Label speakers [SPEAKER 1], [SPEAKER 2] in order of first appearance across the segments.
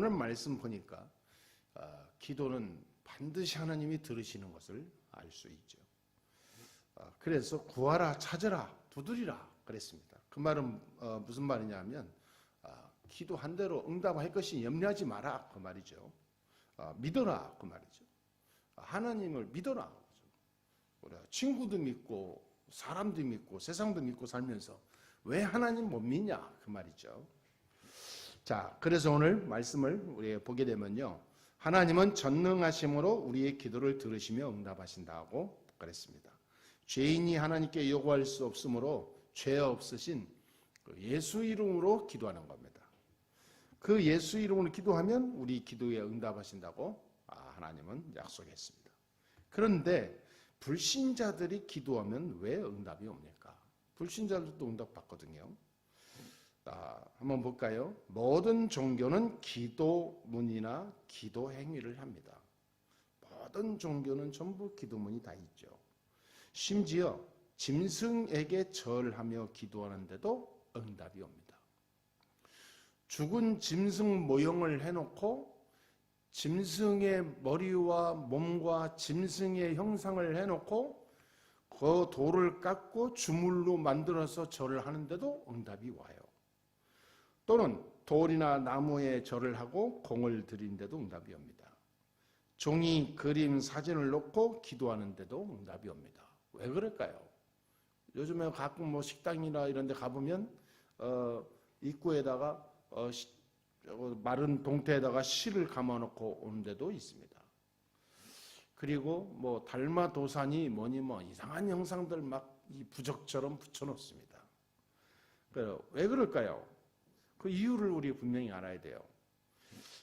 [SPEAKER 1] 오늘 말씀 보니까 기도는 반드시 하나님이 들으시는 것을 알 수 있죠. 그래서 구하라, 찾으라, 두드리라 그랬습니다. 그 말은 무슨 말이냐 하면 기도한 대로 응답할 것이 염려하지 마라 그 말이죠. 믿어라 그 말이죠. 하나님을 믿어라. 우리가 친구도 믿고 사람도 믿고 세상도 믿고 살면서 왜 하나님 못 믿냐 그 말이죠. 자, 그래서 오늘 말씀을 우리 보게 되면요, 하나님은 전능하심으로 우리의 기도를 들으시며 응답하신다고 그랬습니다. 죄인이 하나님께 요구할 수 없으므로 죄 없으신 예수 이름으로 기도하는 겁니다. 그 예수 이름으로 기도하면 우리 기도에 응답하신다고 하나님은 약속했습니다. 그런데 불신자들이 기도하면 왜 응답이 옵니까? 불신자들도 응답 받거든요. 한번 볼까요? 모든 종교는 기도문이나 기도 행위를 합니다. 모든 종교는 전부 기도문이 다 있죠. 심지어 짐승에게 절하며 기도하는데도 응답이 옵니다. 죽은 짐승 모형을 해놓고 짐승의 머리와 몸과 짐승의 형상을 해놓고 그 돌을 깎고 주물로 만들어서 절을 하는데도 응답이 와요. 또는 돌이나 나무에 절을 하고 공을 들이는데도 응답이 옵니다. 종이 그림 사진을 놓고 기도하는데도 응답이 옵니다. 왜 그럴까요? 요즘에 가끔 뭐 식당이나 이런 데 가보면 입구에다가 마른 동태에다가 실을 감아놓고 오는 데도 있습니다. 그리고 뭐 달마도산이 뭐니 뭐 이상한 형상들 막 이 부적처럼 붙여놓습니다. 왜 그럴까요? 그 이유를 우리 분명히 알아야 돼요.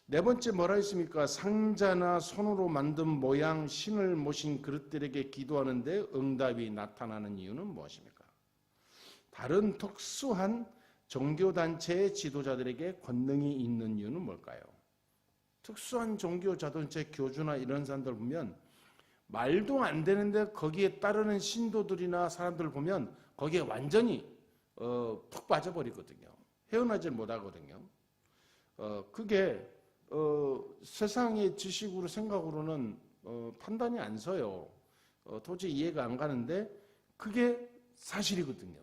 [SPEAKER 1] 네 번째 뭐라 했습니까? 상자나 손으로 만든 모양 신을 모신 그릇들에게 기도하는데 응답이 나타나는 이유는 무엇입니까? 다른 특수한 종교단체의 지도자들에게 권능이 있는 이유는 뭘까요? 특수한 종교자단체 교주나 이런 사람들 보면 말도 안 되는데 거기에 따르는 신도들이나 사람들 보면 거기에 완전히 푹 빠져버리거든요. 헤어나질 못하거든요. 그게 세상의 지식으로 생각으로는 판단이 안 서요. 도저히 이해가 안 가는데 그게 사실이거든요.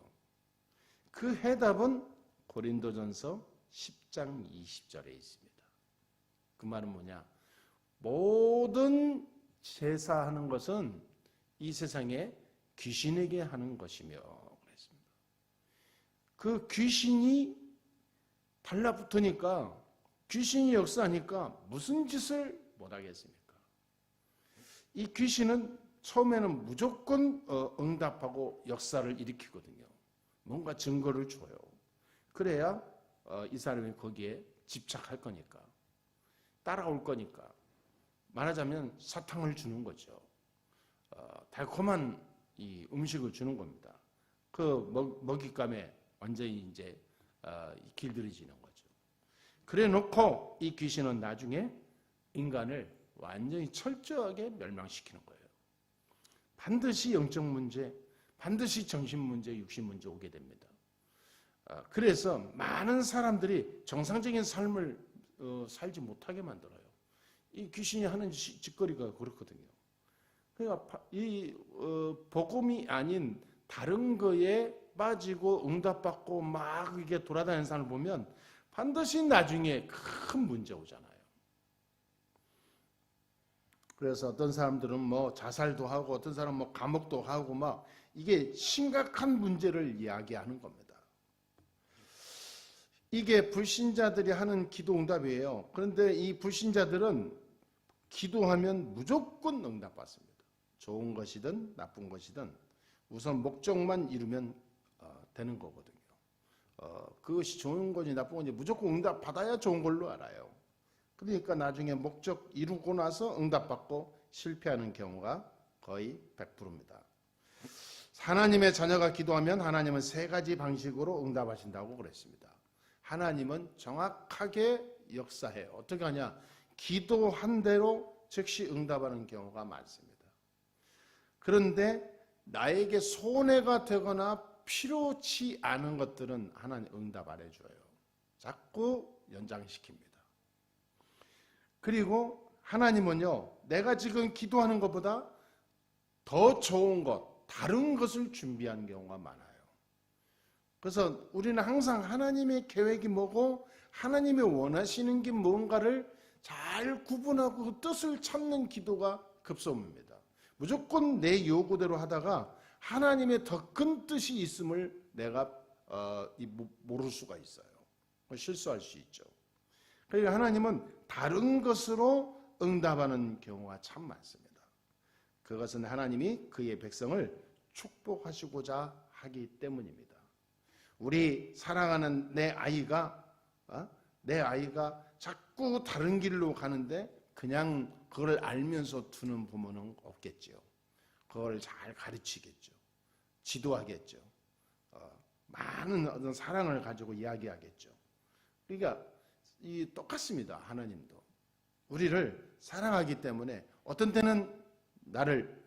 [SPEAKER 1] 그 해답은 고린도전서 10장 20절에 있습니다. 그 말은 뭐냐? 모든 제사하는 것은 이 세상에 귀신에게 하는 것이며 그랬습니다. 그 귀신이 달라붙으니까 귀신이 역사하니까 무슨 짓을 못하겠습니까? 이 귀신은 처음에는 무조건 응답하고 역사를 일으키거든요. 뭔가 증거를 줘요. 그래야 이 사람이 거기에 집착할 거니까, 따라올 거니까. 말하자면 사탕을 주는 거죠. 달콤한 이 음식을 주는 겁니다. 그 먹잇감에 완전히 이제 길들여지는 거죠. 그래 놓고 이 귀신은 나중에 인간을 완전히 철저하게 멸망시키는 거예요. 반드시 영적 문제, 반드시 정신 문제, 육신 문제 오게 됩니다. 그래서 많은 사람들이 정상적인 삶을 살지 못하게 만들어요. 이 귀신이 하는 짓거리가 그렇거든요. 그러니까 이 복음이 아닌 다른 거에 빠지고 응답받고 막 이게 돌아다니는 사람을 보면 반드시 나중에 큰 문제 오잖아요. 그래서 어떤 사람들은 뭐 자살도 하고 어떤 사람은 뭐 감옥도 하고 막 이게 심각한 문제를 이야기하는 겁니다. 이게 불신자들이 하는 기도 응답이에요. 그런데 이 불신자들은 기도하면 무조건 응답받습니다. 좋은 것이든 나쁜 것이든 우선 목적만 이루면 되는 거거든요. 그것이 좋은 건지 나쁜 건지 무조건 응답받아야 좋은 걸로 알아요. 그러니까 나중에 목적 이루고 나서 응답받고 실패하는 경우가 거의 100%입니다. 하나님의 자녀가 기도하면 하나님은 세 가지 방식으로 응답하신다고 그랬습니다. 하나님은 정확하게 역사해요. 어떻게 하냐? 기도한 대로 즉시 응답하는 경우가 많습니다. 그런데 나에게 손해가 되거나 필요치 않은 것들은 하나님 응답 안 해줘요. 자꾸 연장시킵니다. 그리고 하나님은요, 내가 지금 기도하는 것보다 더 좋은 것, 다른 것을 준비하는 경우가 많아요. 그래서 우리는 항상 하나님의 계획이 뭐고 하나님이 원하시는 게 뭔가를 잘 구분하고 그 뜻을 찾는 기도가 급선무입니다. 무조건 내 요구대로 하다가 하나님의 더 큰 뜻이 있음을 내가 모를 수가 있어요. 실수할 수 있죠. 그러니까 하나님은 다른 것으로 응답하는 경우가 참 많습니다. 그것은 하나님이 그의 백성을 축복하시고자 하기 때문입니다. 우리 사랑하는 내 아이가 자꾸 다른 길로 가는데 그냥 그걸 알면서 두는 부모는 없겠죠. 그걸 잘 가르치겠죠. 지도하겠죠. 많은 어떤 사랑을 가지고 이야기하겠죠. 그러니까 똑같습니다. 하나님도 우리를 사랑하기 때문에 어떤 때는 나를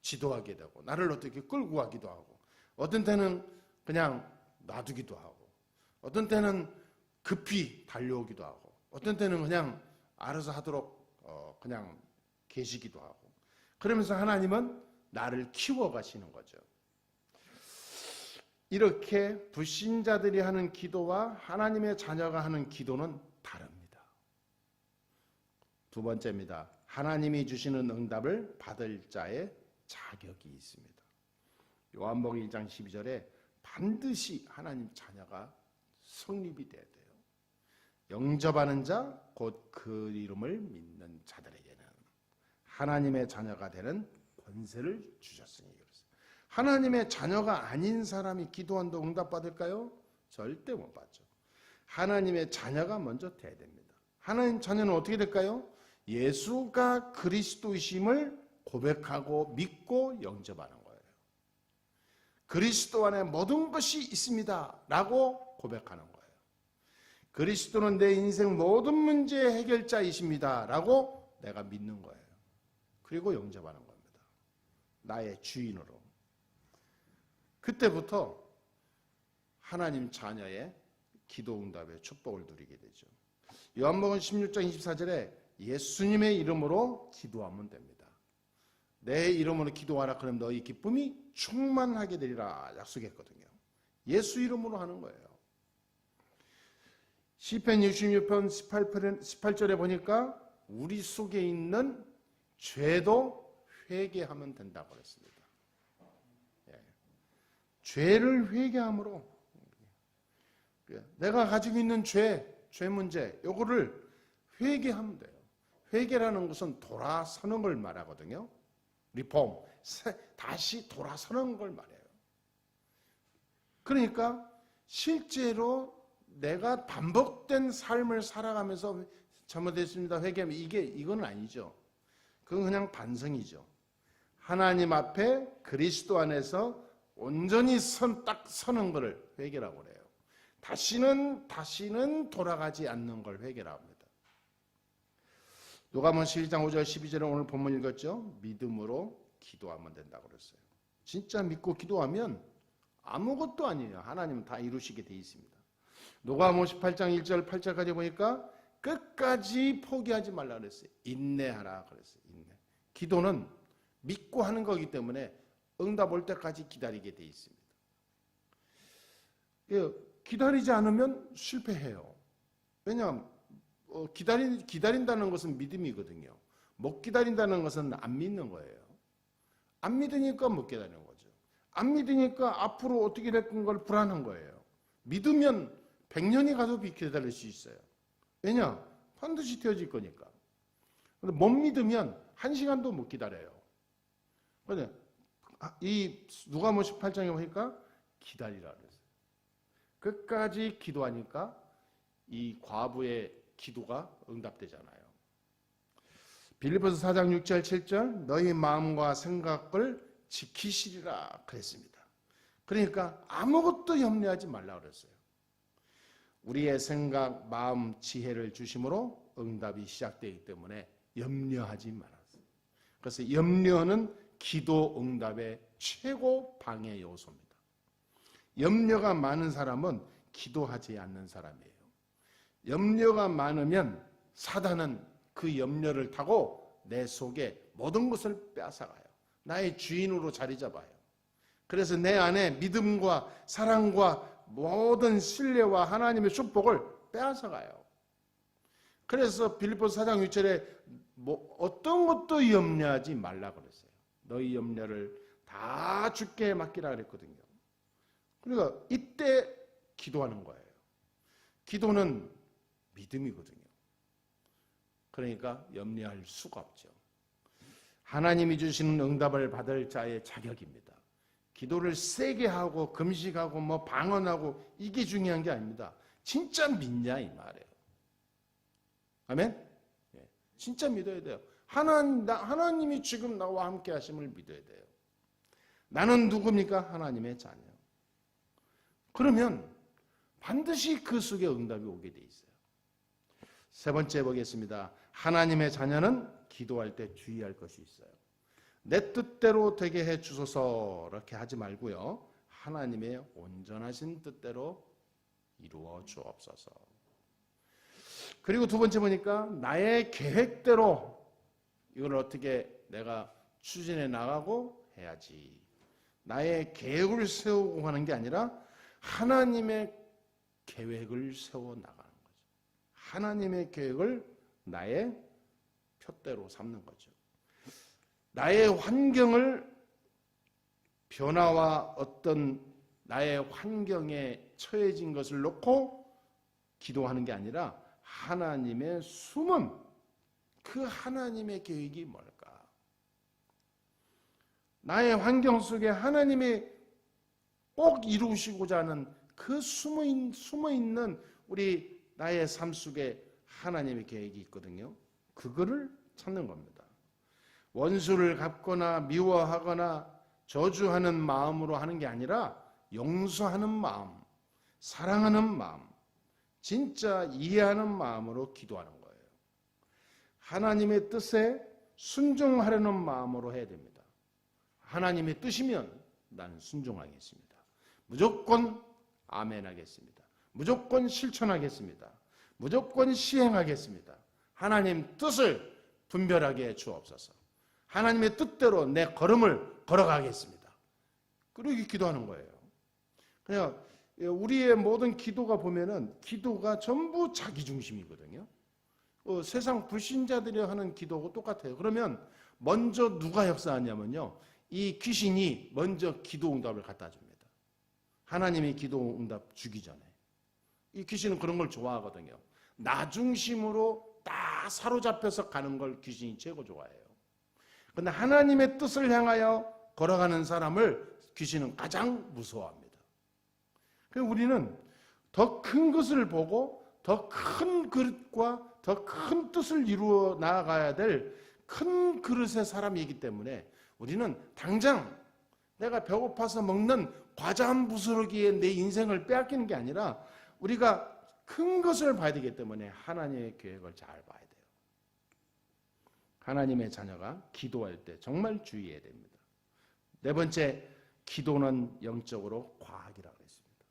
[SPEAKER 1] 지도하게 되고 나를 어떻게 끌고 가기도 하고 어떤 때는 그냥 놔두기도 하고 어떤 때는 급히 달려오기도 하고 어떤 때는 그냥 알아서 하도록 그냥 계시기도 하고 그러면서 하나님은 나를 키워가시는 거죠. 이렇게 불신자들이 하는 기도와 하나님의 자녀가 하는 기도는 다릅니다. 두 번째입니다. 하나님이 주시는 응답을 받을 자의 자격이 있습니다. 요한복음 1장 12절에 반드시 하나님 자녀가 성립이 돼야 돼요. 영접하는 자, 곧 그 이름을 믿는 자들에게는 하나님의 자녀가 되는 권세를 주셨으니 그렇습니다. 하나님의 자녀가 아닌 사람이 기도한다고 응답받을까요? 절대 못 받죠. 하나님의 자녀가 먼저 돼야 됩니다. 하나님 자녀는 어떻게 될까요? 예수가 그리스도이심을 고백하고 믿고 영접하는 거예요. 그리스도 안에 모든 것이 있습니다 라고 고백하는 거예요. 그리스도는 내 인생 모든 문제의 해결자이십니다 라고 내가 믿는 거예요. 그리고 영접하는 겁니다. 나의 주인으로. 그때부터 하나님 자녀의 기도 응답의 축복을 누리게 되죠. 요한복음 16장 24절에 예수님의 이름으로 기도하면 됩니다. 내 이름으로 기도하라 그러면 너희 기쁨이 충만하게 되리라 약속했거든요. 예수 이름으로 하는 거예요. 시편 66편 18절에 보니까 우리 속에 있는 죄도 회개하면 된다고 그랬습니다. 예. 죄를 회개함으로 내가 가지고 있는 죄 문제 요거를 회개하면 돼요. 회개라는 것은 돌아서는 걸 말하거든요. 리폼, 다시 돌아서는 걸 말해요. 그러니까 실제로 내가 반복된 삶을 살아가면서 잘못했습니다. 회개하면 이건 아니죠. 그건 그냥 반성이죠. 하나님 앞에 그리스도 안에서 온전히 딱 서는 것을 회개라고 그래요. 다시는 돌아가지 않는 걸 회개라고 합니다. 누가복음 11장 5절 12절에 오늘 본문 읽었죠. 믿음으로 기도하면 된다고 그랬어요. 진짜 믿고 기도하면 아무것도 아니에요. 하나님은 다 이루시게 돼 있습니다. 누가복음 18장 1절 8절까지 보니까 끝까지 포기하지 말라 그랬어요. 인내하라 그랬어요. 인내. 기도는 믿고 하는 거기 때문에 응답 올 때까지 기다리게 돼 있습니다. 기다리지 않으면 실패해요. 왜냐하면 기다린다는 것은 믿음이거든요. 못 기다린다는 것은 안 믿는 거예요. 안 믿으니까 못 기다리는 거죠. 안 믿으니까 앞으로 어떻게 될 걸 불안한 거예요. 믿으면 100년이 가도 기다릴 수 있어요. 왜냐? 반드시 되어질 거니까. 근데 못 믿으면 1시간도 못 기다려요. 그런데 이 누가복음 18장에 보니까 기다리라 그랬어요. 끝까지 기도하니까 이 과부의 기도가 응답되잖아요. 빌립보서 4장 6절 7절 너희 마음과 생각을 지키시리라 그랬습니다. 그러니까 아무것도 염려하지 말라 그랬어요. 우리의 생각, 마음, 지혜를 주심으로 응답이 시작되기 때문에 염려하지 말았어요. 그래서 염려는 기도 응답의 최고 방해 요소입니다. 염려가 많은 사람은 기도하지 않는 사람이에요. 염려가 많으면 사단은 그 염려를 타고 내 속에 모든 것을 빼앗아가요. 나의 주인으로 자리 잡아요. 그래서 내 안에 믿음과 사랑과 모든 신뢰와 하나님의 축복을 빼앗아가요. 그래서 빌립보서 4장 6절에 어떤 것도 염려하지 말라 그랬어요. 너희 염려를 다 주께 맡기라 그랬거든요. 그러니까 이때 기도하는 거예요. 기도는 믿음이거든요. 그러니까 염려할 수가 없죠. 하나님이 주시는 응답을 받을 자의 자격입니다. 기도를 세게 하고 금식하고 방언하고 이게 중요한 게 아닙니다. 진짜 믿냐 이 말이에요. 아멘? 진짜 믿어야 돼요. 하나님이 지금 나와 함께 하심을 믿어야 돼요. 나는 누굽니까? 하나님의 자녀. 그러면 반드시 그 속에 응답이 오게 돼 있어요. 세 번째 보겠습니다. 하나님의 자녀는 기도할 때 주의할 것이 있어요. 내 뜻대로 되게 해 주소서 이렇게 하지 말고요. 하나님의 온전하신 뜻대로 이루어 주옵소서. 그리고 두 번째 보니까 나의 계획대로 이걸 어떻게 내가 추진해 나가고 해야지. 나의 계획을 세우고 하는 게 아니라 하나님의 계획을 세워 나가는 거죠. 하나님의 계획을 나의 표대로 삼는 거죠. 나의 환경을 변화와 어떤 나의 환경에 처해진 것을 놓고 기도하는 게 아니라 하나님의 숨은 그 하나님의 계획이 뭘까? 나의 환경 속에 하나님이 꼭 이루시고자 하는 그 숨어있는 우리 나의 삶 속에 하나님의 계획이 있거든요. 그거를 찾는 겁니다. 원수를 갚거나 미워하거나 저주하는 마음으로 하는 게 아니라 용서하는 마음, 사랑하는 마음, 진짜 이해하는 마음으로 기도하는 거예요. 하나님의 뜻에 순종하려는 마음으로 해야 됩니다. 하나님의 뜻이면 나는 순종하겠습니다. 무조건 아멘 하겠습니다. 무조건 실천하겠습니다. 무조건 시행하겠습니다. 하나님 뜻을 분별하게 해 주옵소서. 하나님의 뜻대로 내 걸음을 걸어가겠습니다. 그렇게 기도하는 거예요. 그냥 우리의 모든 기도가 보면은 기도가 전부 자기 중심이거든요. 세상 불신자들이 하는 기도하고 똑같아요. 그러면 먼저 누가 역사하냐면요. 이 귀신이 먼저 기도 응답을 갖다 줍니다. 하나님이 기도 응답 주기 전에. 이 귀신은 그런 걸 좋아하거든요. 나 중심으로 딱 사로잡혀서 가는 걸 귀신이 최고 좋아해요. 그런데 하나님의 뜻을 향하여 걸어가는 사람을 귀신은 가장 무서워합니다. 그래서 우리는 더 큰 것을 보고 더 큰 그릇과 더 큰 뜻을 이루어 나아가야 될 큰 그릇의 사람이기 때문에 우리는 당장 내가 배고파서 먹는 과자 한 부스러기에 내 인생을 빼앗기는 게 아니라 우리가 큰 것을 봐야 되기 때문에 하나님의 계획을 잘 봐야 돼요. 하나님의 자녀가 기도할 때 정말 주의해야 됩니다. 네 번째, 기도는 영적으로 과학이라고 했습니다.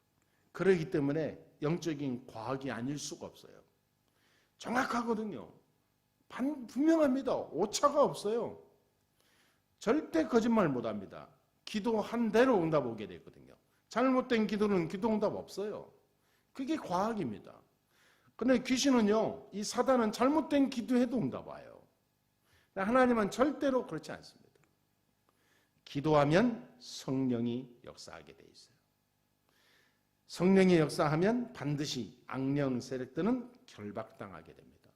[SPEAKER 1] 그렇기 때문에 영적인 과학이 아닐 수가 없어요. 정확하거든요. 분명합니다. 오차가 없어요. 절대 거짓말 못합니다. 기도한 대로 응답 오게 되거든요. 잘못된 기도는 기도 응답 없어요. 그게 과학입니다. 근데 귀신은요, 이 사단은 잘못된 기도해도 응답 와요. 하나님은 절대로 그렇지 않습니다. 기도하면 성령이 역사하게 돼 있어요. 성령이 역사하면 반드시 악령 세력들은 결박당하게 됩니다.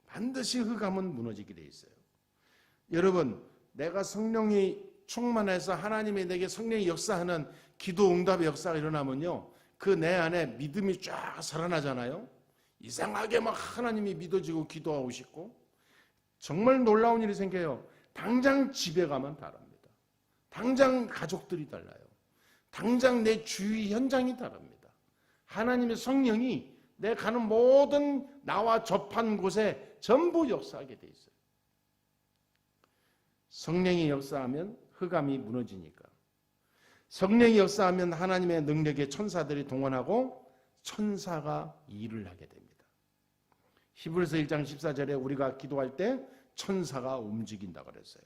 [SPEAKER 1] 반드시 흑암은 무너지게 돼 있어요. 여러분, 내가 성령이 충만해서 하나님이 내게 성령이 역사하는 기도 응답의 역사가 일어나면요, 그 내 안에 믿음이 쫙 살아나잖아요. 이상하게 막 하나님이 믿어지고 기도하고 싶고 정말 놀라운 일이 생겨요. 당장 집에 가면 다릅니다. 당장 가족들이 달라요. 당장 내 주위 현장이 다릅니다. 하나님의 성령이 내 가는 모든 나와 접한 곳에 전부 역사하게 돼 있어요. 성령이 역사하면 흑암이 무너지니까. 성령이 역사하면 하나님의 능력의 천사들이 동원하고 천사가 일을 하게 됩니다. 히브리서 1장 14절에 우리가 기도할 때 천사가 움직인다 그랬어요.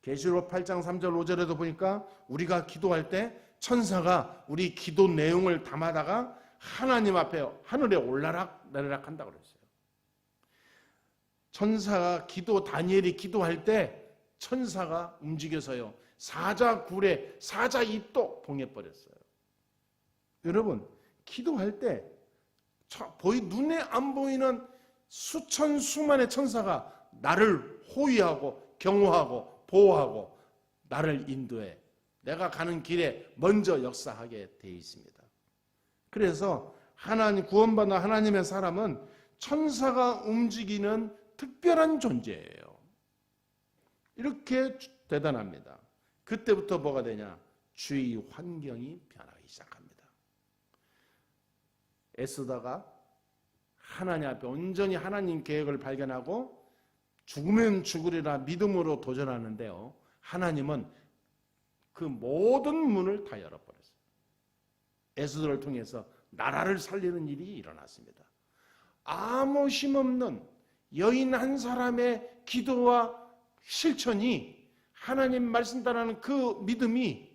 [SPEAKER 1] 계시록 8장 3절 5절에도 보니까 우리가 기도할 때 천사가 우리 기도 내용을 담아다가 하나님 앞에 하늘에 올라락 내리락 한다 그랬어요. 천사가 다니엘이 기도할 때 천사가 움직여서요. 사자 굴에 사자 입도 봉해버렸어요. 여러분, 기도할 때 눈에 안 보이는 수천 수만의 천사가 나를 호위하고 경호하고 보호하고 나를 인도해 내가 가는 길에 먼저 역사하게 되어 있습니다. 그래서 구원받은 하나님의 사람은 천사가 움직이는 특별한 존재예요. 이렇게 대단합니다. 그때부터 뭐가 되냐? 주위 환경이 변하기 시작합니다. 애쓰다가 하나님 앞에 온전히 하나님 계획을 발견하고 죽으면 죽으리라 믿음으로 도전하는데요. 하나님은 그 모든 문을 다 열어버렸어요. 에스더를 통해서 나라를 살리는 일이 일어났습니다. 아무 힘없는 여인 한 사람의 기도와 실천이 하나님 말씀 따르는 그 믿음이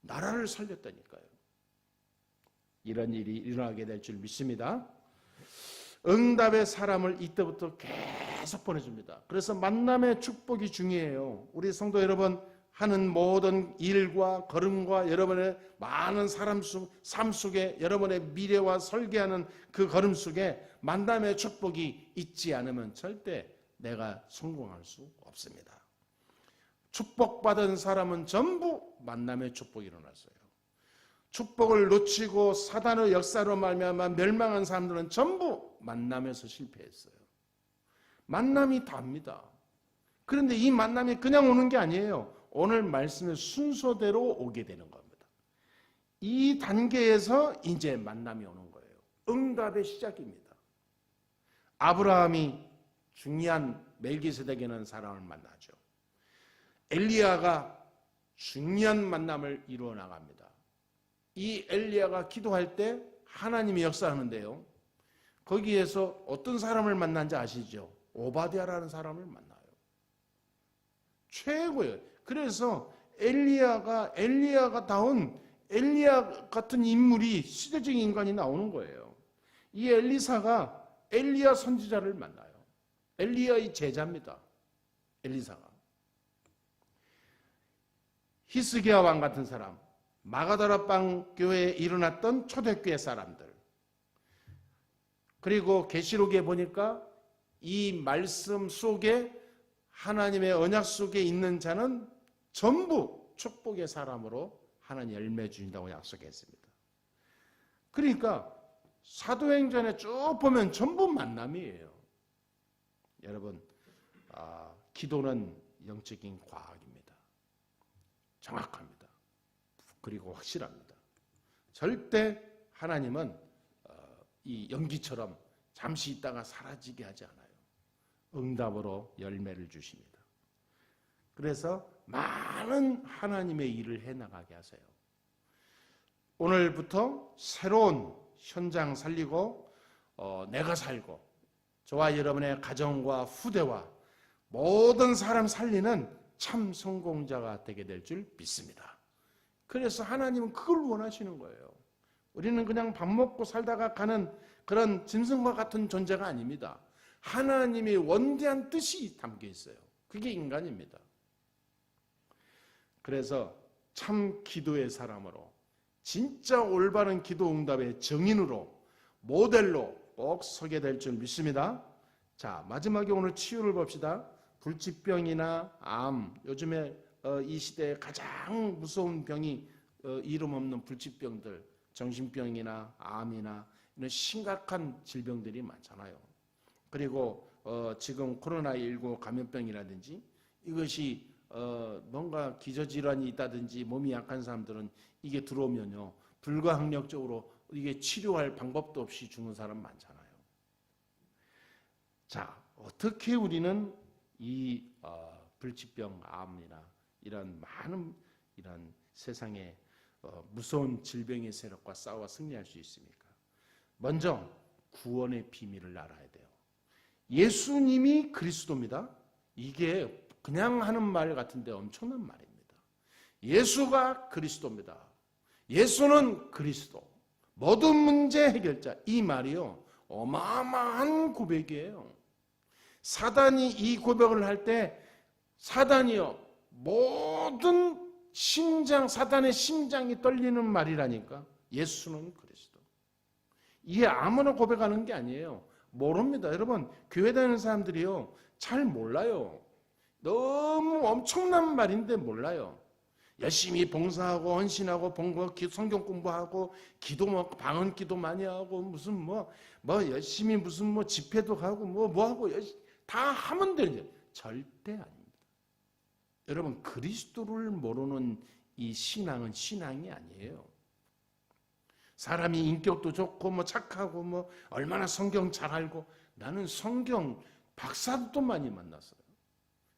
[SPEAKER 1] 나라를 살렸다니까요. 이런 일이 일어나게 될 줄 믿습니다. 응답의 사람을 이때부터 계속 보내줍니다. 그래서 만남의 축복이 중요해요. 우리 성도 여러분 하는 모든 일과 걸음과 여러분의 많은 삶 속에 여러분의 미래와 설계하는 그 걸음 속에 만남의 축복이 있지 않으면 절대 내가 성공할 수 없습니다. 축복받은 사람은 전부 만남의 축복이 일어났어요. 축복을 놓치고 사단의 역사로 말미암아 멸망한 사람들은 전부 만남에서 실패했어요. 만남이 답니다. 그런데 이 만남이 그냥 오는 게 아니에요. 오늘 말씀의 순서대로 오게 되는 겁니다. 이 단계에서 이제 만남이 오는 거예요. 응답의 시작입니다. 아브라함이 중요한 멜기세덱이라는 사람을 만나죠. 엘리야가 중요한 만남을 이루어 나갑니다. 이 엘리야가 기도할 때 하나님이 역사하는데요. 거기에서 어떤 사람을 만난지 아시죠? 오바댜라는 사람을 만나요. 최고예요. 그래서 엘리야가 다운 엘리야 같은 인물이 시대적인 인간이 나오는 거예요. 이 엘리사가 엘리야 선지자를 만나요. 엘리야의 제자입니다. 엘리사가. 히스기야 왕 같은 사람, 마가다라방 교회에 일어났던 초대교회 사람들, 그리고 계시록에 보니까 이 말씀 속에 하나님의 언약 속에 있는 자는 전부 축복의 사람으로 하나님 열매 주신다고 약속했습니다. 그러니까 사도행전에 쭉 보면 전부 만남이에요. 여러분, 기도는 영적인 과학입니다. 정확합니다. 그리고 확실합니다. 절대 하나님은 이 연기처럼 잠시 있다가 사라지게 하지 않아요. 응답으로 열매를 주십니다. 그래서 많은 하나님의 일을 해나가게 하세요. 오늘부터 새로운 현장 살리고 내가 살고 저와 여러분의 가정과 후대와 모든 사람 살리는 참 성공자가 되게 될 줄 믿습니다. 그래서 하나님은 그걸 원하시는 거예요. 우리는 그냥 밥 먹고 살다가 가는 그런 짐승과 같은 존재가 아닙니다. 하나님의 원대한 뜻이 담겨 있어요. 그게 인간입니다. 그래서 참 기도의 사람으로 진짜 올바른 기도 응답의 정인으로 모델로 꼭 서게 될 줄 믿습니다. 자, 마지막에 오늘 치유를 봅시다. 불치병이나 암, 요즘에 이 시대에 가장 무서운 병이 이름 없는 불치병들, 정신병이나 암이나 이런 심각한 질병들이 많잖아요. 그리고 지금 코로나19 감염병이라든지 이것이 뭔가 기저질환이 있다든지 몸이 약한 사람들은 이게 들어오면요 불가항력적으로 이게 치료할 방법도 없이 죽는 사람 많잖아요. 자, 어떻게 우리는 이 불치병, 암이나 이런 많은 이런 세상의 무서운 질병의 세력과 싸워 승리할 수 있습니까? 먼저 구원의 비밀을 알아야 돼요. 예수님이 그리스도입니다. 이게 그냥 하는 말 같은데 엄청난 말입니다. 예수가 그리스도입니다. 예수는 그리스도. 모든 문제 해결자. 이 말이요, 어마어마한 고백이에요. 사단이 이 고백을 할 때 사단이요, 모든 사단의 심장이 떨리는 말이라니까. 예수는 그리스도. 이게 아무나 고백하는 게 아니에요. 모릅니다. 여러분, 교회 다니는 사람들이요, 잘 몰라요. 너무 엄청난 말인데 몰라요. 열심히 봉사하고 헌신하고 성경 공부하고 기도 방언 기도 많이 하고 무슨 뭐 열심히 무슨 집회도 가고 뭐 하고 다 하면 되죠. 절대 아닙니다. 여러분, 그리스도를 모르는 이 신앙은 신앙이 아니에요. 사람이 인격도 좋고 착하고 얼마나 성경 잘 알고, 나는 성경 박사도 많이 만났어요.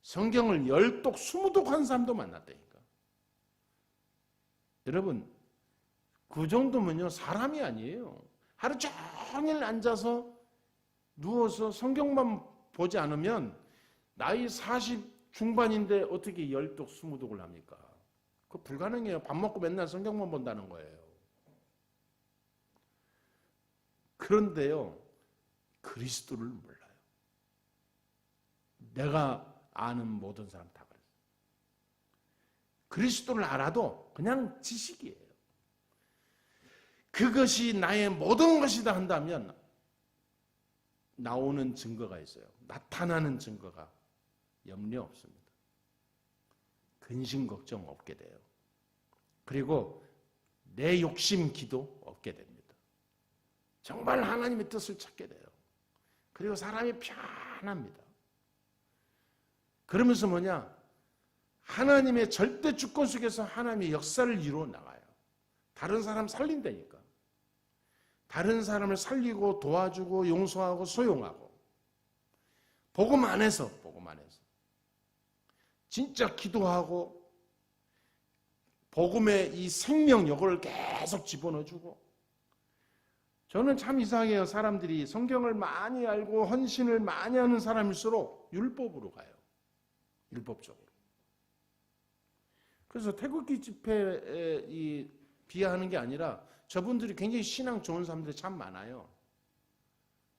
[SPEAKER 1] 성경을 10독 20독 한 사람도 만났다니까. 여러분, 그 정도면요 사람이 아니에요. 하루 종일 앉아서 누워서 성경만 보지 않으면 나이 40 중반인데 어떻게 10독 20독을 합니까? 그거 불가능해요. 밥 먹고 맨날 성경만 본다는 거예요. 그런데요, 그리스도를 몰라요. 내가 아는 모든 사람 다 그래요. 그리스도를 알아도 그냥 지식이에요. 그것이 나의 모든 것이다 한다면 나오는 증거가 있어요. 나타나는 증거가 염려 없습니다. 근심 걱정 없게 돼요. 그리고 내 욕심 기도 없게 됩니다. 정말 하나님의 뜻을 찾게 돼요. 그리고 사람이 편합니다. 그러면서 하나님의 절대 주권 속에서 하나님의 역사를 이루어 나가요. 다른 사람 살린다니까. 다른 사람을 살리고 도와주고 용서하고 소용하고, 복음 안에서 진짜 기도하고 복음의 이 생명력을 계속 집어넣어주고. 저는 참 이상해요. 사람들이 성경을 많이 알고 헌신을 많이 하는 사람일수록 율법으로 가요. 율법적으로. 그래서 태극기 집회에 비하하는 게 아니라 저분들이 굉장히 신앙 좋은 사람들이 참 많아요.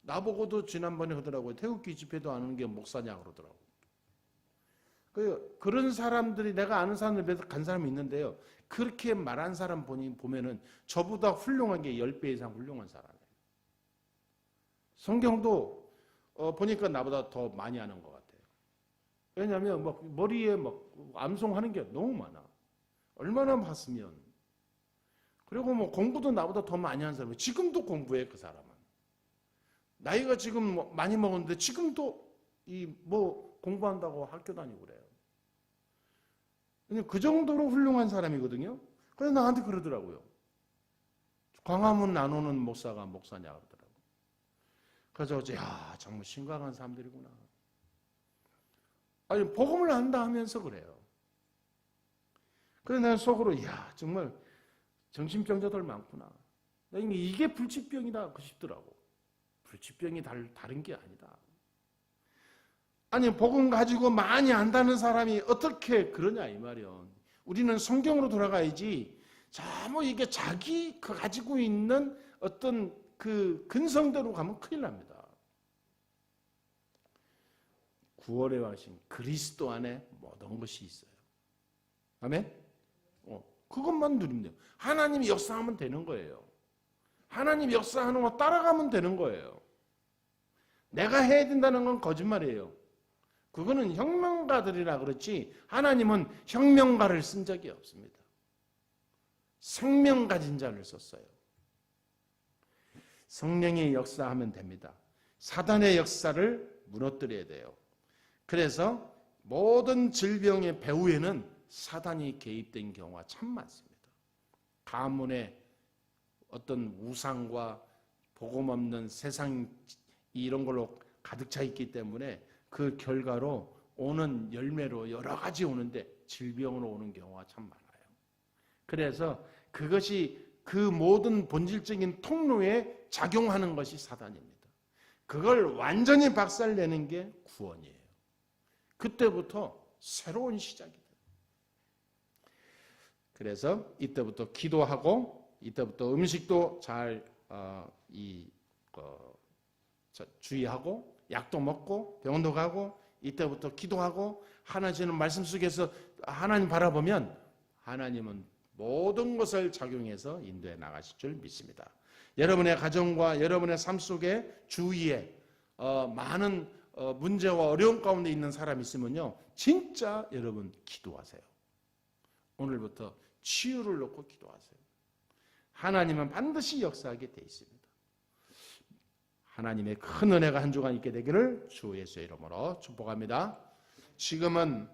[SPEAKER 1] 나보고도 지난번에 하더라고요. 태극기 집회도 안 하는 게 목사냐 그러더라고요. 그런 사람들이, 내가 아는 사람들 몇 간 사람이 있는데요. 그렇게 말한 사람 보면은 저보다 훌륭한 게 10배 이상 훌륭한 사람이에요. 성경도 보니까 나보다 더 많이 아는 것 같아요. 왜냐하면 머리에 암송하는 게 너무 많아. 얼마나 봤으면. 그리고 공부도 나보다 더 많이 한 사람이에요. 지금도 공부해, 그 사람은. 나이가 지금 많이 먹었는데 지금도 공부한다고 학교 다니고 그래요. 그 정도로 훌륭한 사람이거든요. 그래서 나한테 그러더라고요. 광화문 안 오는 목사가 목사냐 그러더라고요. 그래서 어제 정말 심각한 사람들이구나. 아니, 복음을 안다 하면서 그래요. 그래서 난 속으로 정말 정신병자들 많구나. 이게 불치병이다 싶더라고. 불치병이 다른 게 아니다. 아니, 복음 가지고 많이 안다는 사람이 어떻게 그러냐 이 말이요. 우리는 성경으로 돌아가야지. 이게 자기 가지고 있는 어떤 그 근성대로 가면 큰일 납니다. 구원의 왕신 그리스도 안에 모든 것이 있어요. 아멘? 그것만 누리면 돼요. 하나님이 역사하면 되는 거예요. 하나님이 역사하는 거 따라가면 되는 거예요. 내가 해야 된다는 건 거짓말이에요. 그거는 혁명가들이라 그렇지 하나님은 혁명가를 쓴 적이 없습니다. 생명 가진 자를 썼어요. 성령의 역사하면 됩니다. 사단의 역사를 무너뜨려야 돼요. 그래서 모든 질병의 배후에는 사단이 개입된 경우가 참 많습니다. 가문의 어떤 우상과 복음 없는 세상 이런 걸로 가득 차 있기 때문에 그 결과로 오는 열매로 여러 가지 오는데 질병으로 오는 경우가 참 많아요. 그래서 그것이 그 모든 본질적인 통로에 작용하는 것이 사단입니다. 그걸 완전히 박살내는 게 구원이에요. 그때부터 새로운 시작이 돼요. 그래서 이때부터 기도하고 이때부터 음식도 잘 주의하고 약도 먹고 병원도 가고 이때부터 기도하고 하나님의 말씀 속에서 하나님 바라보면 하나님은 모든 것을 작용해서 인도해 나가실 줄 믿습니다. 여러분의 가정과 여러분의 삶 속에 주위에 많은 문제와 어려움 가운데 있는 사람이 있으면요, 진짜 여러분 기도하세요. 오늘부터 치유를 놓고 기도하세요. 하나님은 반드시 역사하게 돼 있습니다. 하나님의 큰 은혜가 한 주간 있게 되기를 주 예수의 이름으로 축복합니다. 지금은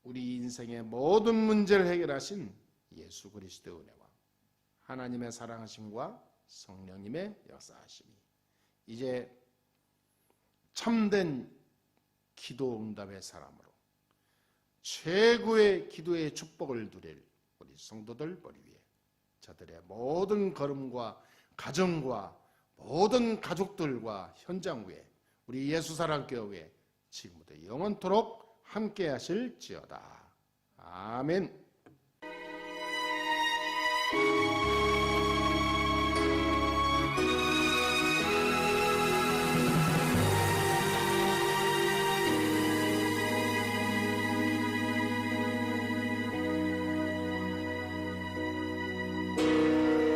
[SPEAKER 1] 우리 인생의 모든 문제를 해결하신 예수 그리스도의 은혜와 하나님의 사랑하심과 성령님의 역사하심이 이제 참된 기도 응답의 사람으로 최고의 기도의 축복을 누릴 우리 성도들 머리 위에 저들의 모든 걸음과 가정과 모든 가족들과 현장 위에 우리 예수사랑교회 지금부터 영원토록 함께 하실지어다. 아멘.